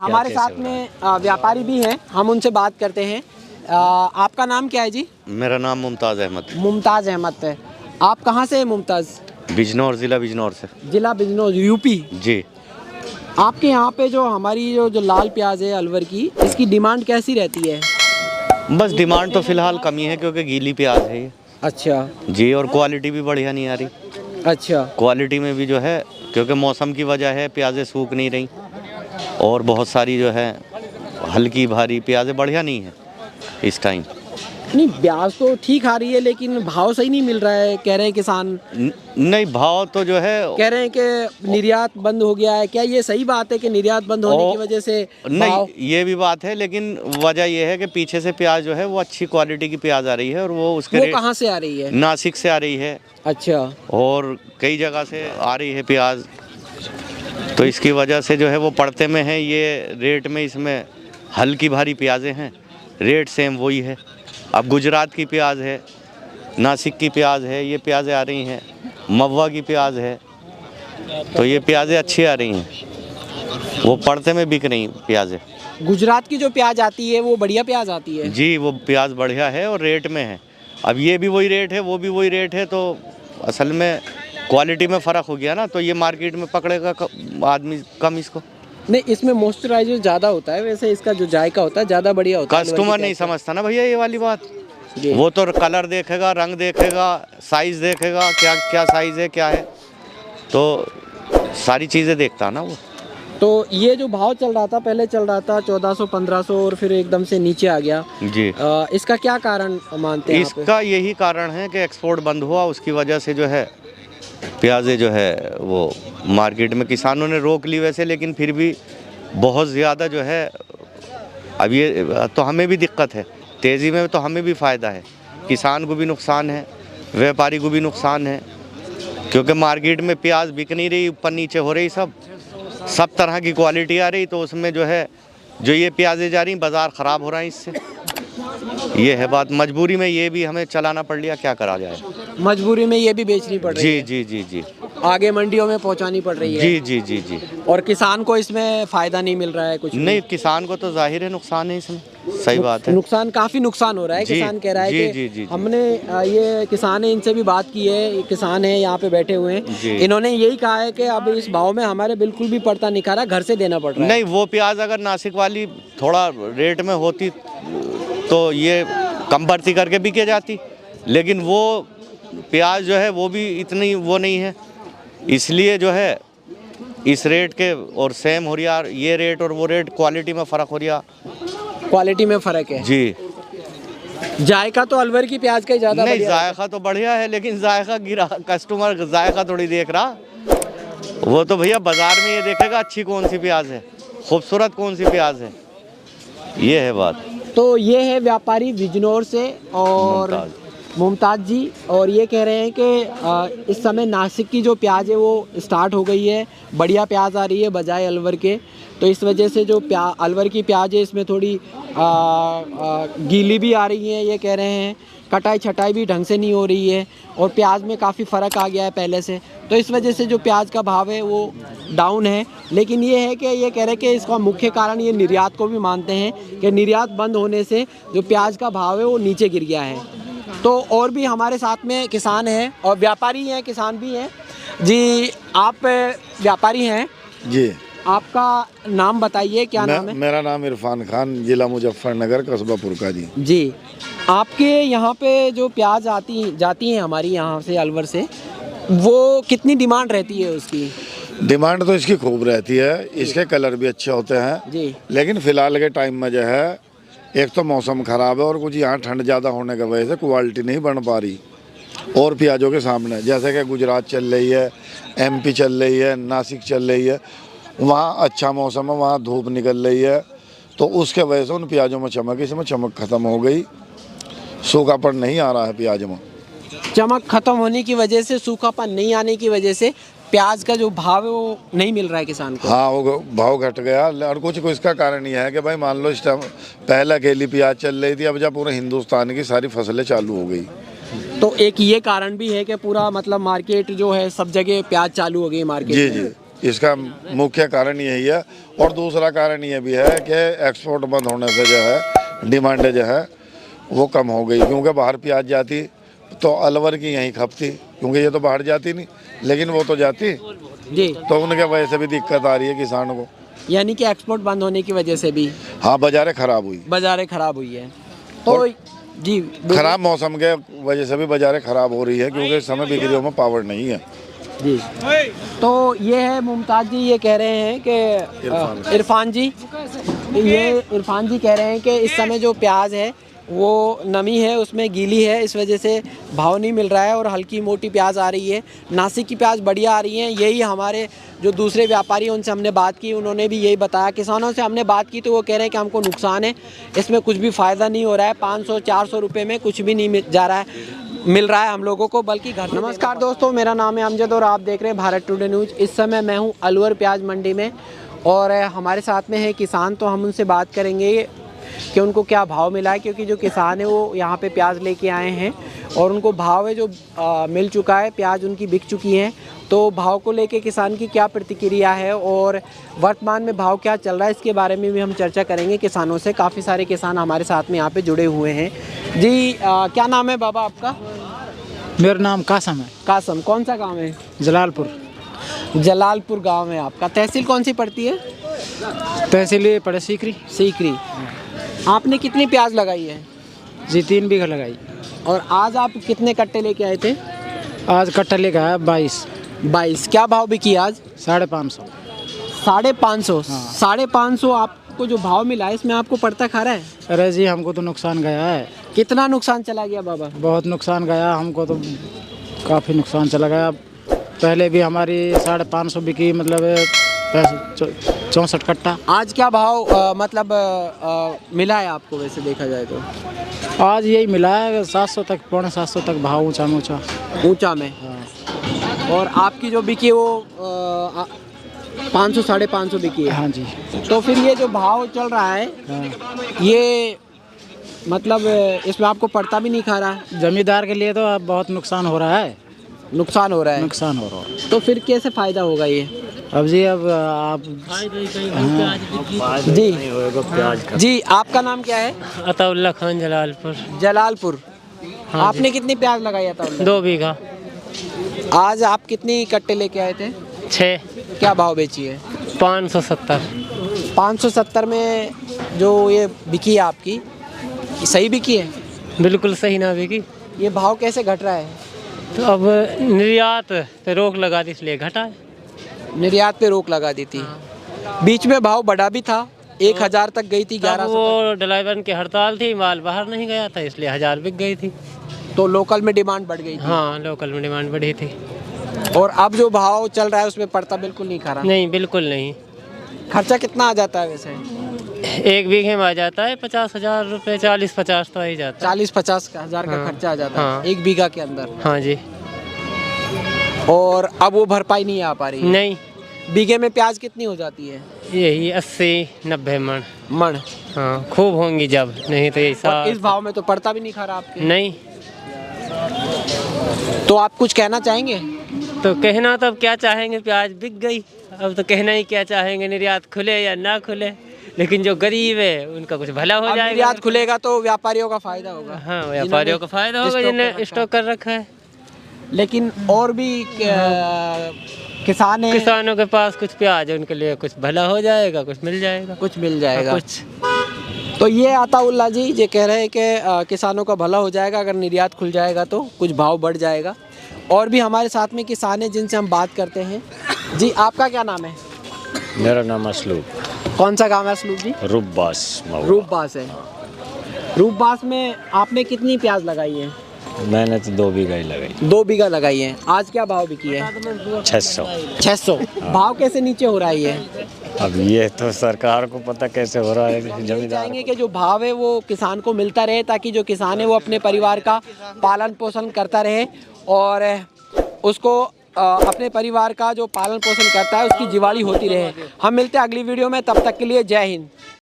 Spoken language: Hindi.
हमारे साथ में व्यापारी भी हैं, हम उनसे बात करते हैं। आपका नाम क्या है जी? मेरा नाम मुमताज़ अहमद। मुमताज़ अहमद है। आप कहाँ से हैं मुमताज़? बिजनौर, ज़िला बिजनौर से। जिला बिजनौर, यूपी। जी। आपके यहाँ पे जो हमारी जो लाल प्याज है अलवर की, इसकी डिमांड कैसी रहती है? बस डिमांड तो फ़िलहाल कमी है क्योंकि गीली प्याज है ये। अच्छा जी, और क्वालिटी भी बढ़िया नहीं आ रही। अच्छा। क्वालिटी में भी जो है, क्योंकि मौसम की वजह है, प्याज़ें सूख नहीं रही और बहुत सारी जो है हल्की भारी प्याज़ें बढ़िया नहीं है इस टाइम। नहीं, प्याज तो ठीक आ रही है लेकिन भाव सही नहीं मिल रहा है, कह रहे हैं किसान। नहीं, भाव तो जो है कह रहे हैं कि निर्यात बंद हो गया है। क्या ये सही बात है कि निर्यात बंद होने की वजह से नहीं, ये भी बात है, लेकिन वजह ये है कि पीछे से प्याज जो है वो अच्छी क्वालिटी की प्याज आ रही है और वो उसके कहाँ से आ रही है? नासिक से आ रही है। अच्छा। और कई जगह से आ रही है प्याज, तो इसकी वजह से जो है वो पड़ते में है, ये रेट में इसमें हल्की भारी प्याज़ें हैं, रेट सेम वही है। अब गुजरात की प्याज है, नासिक की प्याज है, ये प्याज़ें आ रही हैं, महुआ की प्याज है, तो ये प्याज़ें अच्छी आ रही हैं, वो पड़ते में बिक रही प्याज़ें। गुजरात की जो प्याज आती है वो बढ़िया प्याज आती है? जी, वो प्याज बढ़िया है और रेट में है। अब ये भी वही रेट है, वो भी वही रेट है, तो असल में क्वालिटी में फ़र्क हो गया ना, तो ये मार्केट में पकड़ेगा आदमी कम इसको। नहीं, इसमें मॉइस्चराइजर ज़्यादा होता है, वैसे इसका जो जायका होता है ज़्यादा बढ़िया होता है। कस्टमर नहीं समझता ना भैया ये वाली बात। वो तो कलर देखेगा, रंग देखेगा, साइज़ देखेगा, क्या क्या साइज़ है क्या है, तो सारी चीज़ें देखता ना वो। तो ये जो भाव चल रहा था, पहले चल रहा था 1400-1500 और फिर एकदम से नीचे आ गया जी, इसका क्या कारण मानते हैं? इसका यही कारण है कि एक्सपोर्ट बंद हुआ, उसकी वजह से जो है प्याज़ें जो है वो मार्केट में किसानों ने रोक ली वैसे, लेकिन फिर भी बहुत ज़्यादा जो है, अब ये तो हमें भी दिक्कत है, तेज़ी में तो हमें भी फ़ायदा है, किसान को भी नुकसान है, व्यापारी को भी नुकसान है, क्योंकि मार्केट में प्याज बिक नहीं रही, ऊपर नीचे हो रही, सब तरह की क्वालिटी आ रही, तो उसमें जो है जो ये प्याज़ें जा रही, बाज़ार ख़राब हो रहा है इससे। ये है बात, मजबूरी में ये भी हमें चलाना पड़ लिया, क्या करा जाए। मजबूरी में ये भी बेचनी पड़ रही है? जी जी जी जी। आगे मंडियों में पहुंचानी पड़ रही है? जी जी जी जी। और किसान को इसमें फ़ायदा नहीं मिल रहा है कुछ? नहीं, किसान को तो जाहिर है नुकसान है इसमें, सही बात है। नुकसान, काफ़ी नुकसान हो रहा है। किसान कह रहा है कि हमने ये किसान है, इनसे भी बात की है, किसान है यहाँ पे बैठे हुए हैं, इन्होंने यही कहा है कि अब इस भाव में हमारे बिल्कुल भी पड़ता नहीं खा रहा, घर से देना पड़ रहा है। नहीं, वो प्याज अगर नासिक वाली थोड़ा रेट में होती तो ये कम भर्ती करके बिके जाती, लेकिन वो प्याज जो है वो भी इतनी वो नहीं है, इसलिए जो है इस रेट के और सेम हो रहा, ये रेट और वो रेट, क्वालिटी में फ़र्क हो रहा। क्वालिटी में फ़र्क है जी। जायका तो अलवर की प्याज का ही ज़्यादा नहीं, जायका तो बढ़िया है, लेकिन जायका गिरा, कस्टमर जायका थोड़ी देख रहा, वो तो भैया बाज़ार में ये देखेगा अच्छी कौन सी प्याज है, खूबसूरत कौन सी प्याज है, ये है बात। तो ये है व्यापारी बिजनौर से और मुमताज़ जी, और ये कह रहे हैं कि इस समय नासिक की जो प्याज है वो स्टार्ट हो गई है, बढ़िया प्याज आ रही है बजाय अलवर के, तो इस वजह से जो अलवर की प्याज है इसमें थोड़ी गीली भी आ रही है, ये कह रहे हैं, कटाई छटाई भी ढंग से नहीं हो रही है और प्याज में काफ़ी फ़र्क आ गया है पहले से, तो इस वजह से जो प्याज का भाव है वो डाउन है। लेकिन ये है कि ये कह रहे हैं कि इसका मुख्य कारण ये निर्यात को भी मानते हैं कि निर्यात बंद होने से जो प्याज का भाव है वो नीचे गिर गया है। तो और भी हमारे साथ में किसान हैं और व्यापारी हैं, किसान भी हैं जी। आप व्यापारी हैं जी। आपका नाम बताइए, क्या नाम है? मेरा नाम इरफान खान, जिला मुजफ्फरनगर, कस्बा पुरका जी। जी, आपके यहाँ पे जो प्याज जाती हैं हमारी यहाँ से अलवर से, वो कितनी डिमांड रहती है उसकी? डिमांड तो इसकी खूब रहती है, इसके कलर भी अच्छे होते हैं जी, लेकिन फ़िलहाल के टाइम में जो है, एक तो मौसम ख़राब है और कुछ यहाँ ठंड ज़्यादा होने की वजह से क्वालिटी नहीं बन पा रही। और प्याजों के सामने जैसे कि गुजरात चल रही है, MP चल रही है, नासिक चल रही है, वहाँ अच्छा मौसम है, वहाँ धूप निकल रही है, तो उसके वजह से उन प्याजों में चमक, इसमें चमक ख़त्म हो गई, सूखापन नहीं आ रहा है प्याज में। चमक ख़त्म होने की वजह से, सूखापन नहीं आने की वजह से प्याज का जो भाव है वो नहीं मिल रहा है किसान को? हाँ, वो भाव घट गया। और कुछ इसका कारण ये है कि भाई मान लो इस टाइम पहले अकेली प्याज चल रही थी, अब जब पूरे हिंदुस्तान की सारी फसलें चालू हो गई, तो एक ये कारण भी है कि पूरा मतलब मार्केट जो है सब जगह प्याज चालू हो गई मार्केट जी में। जी, इसका मुख्य कारण यही है। और दूसरा कारण ये भी है कि एक्सपोर्ट बंद होने से जो है डिमांड जो है वो कम हो गई, क्योंकि बाहर प्याज जाती तो अलवर की यहीं खपती, क्योंकि ये तो बाहर जाती नहीं, लेकिन वो तो जाती जी। तो उनके वजह से भी दिक्कत आ रही है किसानों को। यानी कि एक्सपोर्ट बंद होने की वजह से भी हाँ, बाजारें खराब हुई, बाजारें खराब हुई है। तो जी खराब मौसम के वजह से भी बाजारें खराब हो रही है, क्योंकि इस समय बिक्रियों में पावर नहीं है। जी। तो ये है मुमताज़ जी, ये कह रहे हैं कि इरफान जी कह रहे हैं कि इस समय जो प्याज है वो नमी है, उसमें गीली है, इस वजह से भाव नहीं मिल रहा है और हल्की मोटी प्याज आ रही है। नासिक की प्याज बढ़िया आ रही है। यही हमारे जो दूसरे व्यापारी हैं उनसे हमने बात की, उन्होंने भी यही बताया। किसानों से हमने बात की तो वो कह रहे हैं कि हमको नुकसान है, इसमें कुछ भी फ़ायदा नहीं हो रहा है। 500-400 रुपये में कुछ भी नहीं मिल रहा है हम लोगों को, बल्कि घर। नमस्कार दोस्तों, मेरा नाम है अमजद और आप देख रहे हैं भारत टुडे न्यूज़। इस समय मैं हूँ अलवर प्याज मंडी में और हमारे साथ में है किसान, तो हम उनसे बात करेंगे कि उनको क्या भाव मिला है, क्योंकि जो किसान है वो यहाँ पे प्याज लेके आए हैं और उनको भाव है जो मिल चुका है, प्याज उनकी बिक चुकी हैं। तो भाव को लेके किसान की क्या प्रतिक्रिया है और वर्तमान में भाव क्या चल रहा है, इसके बारे में भी हम चर्चा करेंगे किसानों से। काफ़ी सारे किसान हमारे साथ में यहाँ पे जुड़े हुए हैं। जी क्या नाम है बाबा आपका? मेरा नाम कासम है। कासम, कौन सा गाँव है? जलालपुर गाँव है आपका। तहसील कौन सी पड़ती है? तहसील ये पड़े सीकरी। आपने कितनी प्याज लगाई है? जी 3 बीघा लगाई। और आज आप कितने कट्टे लेके आए थे? आज कट्टा लेकर आया 22। क्या भाव बिकी आज? 550। 550। हाँ। 550 आपको जो भाव मिला है इसमें आपको पड़ता खा रहा है? अरे जी हमको तो नुकसान गया है। कितना नुकसान चला गया बाबा? बहुत नुकसान गया हमको तो, काफ़ी नुकसान चला गया। पहले भी हमारी 550 बिकी, मतलब 64 कट्टा। आज क्या भाव मिला है आपको वैसे देखा जाए तो? आज यही मिला है 700 तक, 750 तक भाव ऊंचा में। हाँ। और आपकी जो बिकी वो 500 550 बिकी है? हाँ जी। तो फिर ये जो भाव चल रहा है, हाँ। ये मतलब इसमें आपको पड़ता भी नहीं खा रहा है? जमींदार के लिए तो अब बहुत नुकसान हो रहा है। नुकसान हो रहा है। तो फिर कैसे फ़ायदा होगा ये? अब जी अब आप जी आपका नाम क्या है? अताउल्ला खान, जलालपुर। हाँ, आपने कितनी प्याज लगाई अताउल्ला? 2 बीघा। आज आप कितनी कट्टे लेके आए थे? 6। क्या भाव बेची है? 570। 570 में जो ये बिकी है आपकी, सही बिकी है? बिल्कुल सही ना बिकी। ये भाव कैसे घट रहा है? तो अब निर्यात पे रोक लगा दी इसलिए घटा है। निर्यात पे रोक लगा दी थी। बीच में भाव बढ़ा भी था, 1000 तक गई थी। 1100 वो ड्राइवर की हड़ताल थी, माल बाहर नहीं गया था, इसलिए 1000 बिक गई थी। तो लोकल में डिमांड बढ़ गई थी? हाँ, लोकल में डिमांड बढ़ी थी। और अब जो भाव चल रहा है उसमें पड़ता बिल्कुल नहीं खा रहा? नहीं, बिल्कुल नहीं। खर्चा कितना आ जाता है वैसे? 1 बीघे में आ जाता है 50,000 रुपये, 40-50 तो आ ही जाता है। 40-50 हजार का हाँ। खर्चा आ जाता है। हाँ। 1 बीघा के अंदर? हाँ जी। और अब वो भरपाई नहीं आ पा रही है? नहीं। बीघे में प्याज कितनी हो जाती है? यही 80-90 मन। हाँ, खूब होंगी जब, नहीं तो ऐसा। इस भाव में तो पड़ता भी नहीं खा रहा आपके? नहीं। तो आप कुछ कहना चाहेंगे? तो कहना तो अब क्या चाहेंगे, प्याज बिक गई, अब तो कहना ही क्या चाहेंगे, निर्यात खुले या ना खुले। लेकिन जो गरीब है उनका कुछ भला हो जाएगा। निर्यात खुलेगा तो व्यापारियों का फायदा होगा। हाँ, व्यापारियों का फायदा होगा जिन्हें स्टॉक कर रखा है। लेकिन और भी किसान है, किसानों के पास कुछ प्याज है, उनके लिए कुछ भला हो जाएगा, कुछ मिल जाएगा। कुछ। तो ये अताउल्ला जी ये कह रहे हैं कि किसानों का भला हो जाएगा अगर निर्यात खुल जाएगा तो कुछ भाव बढ़ जाएगा। और भी हमारे साथ में किसान हैं जिनसे हम बात करते हैं। जी आपका क्या नाम है? मेरा नाम असलूब। कौन सा गाँव है असलूब जी? रूपबास। रूपबास है। रूपबास में आपने कितनी प्याज लगाई है? मैंने तो 2 बीघा ही लगाई। 2 बीघा लगाई है। आज क्या भाव बिकी है? 600। भाव कैसे नीचे हो रहा है ये? अब ये तो सरकार को पता कैसे हो रहा है। जमींदार चाहेंगे कि जो भाव है वो किसान को मिलता रहे, ताकि जो किसान है वो अपने परिवार का पालन पोषण करता रहे और उसको अपने परिवार का जो पालन पोषण करता है उसकी जीवाड़ी होती रहे। हम मिलते हैं अगली वीडियो में, तब तक के लिए जय हिंद।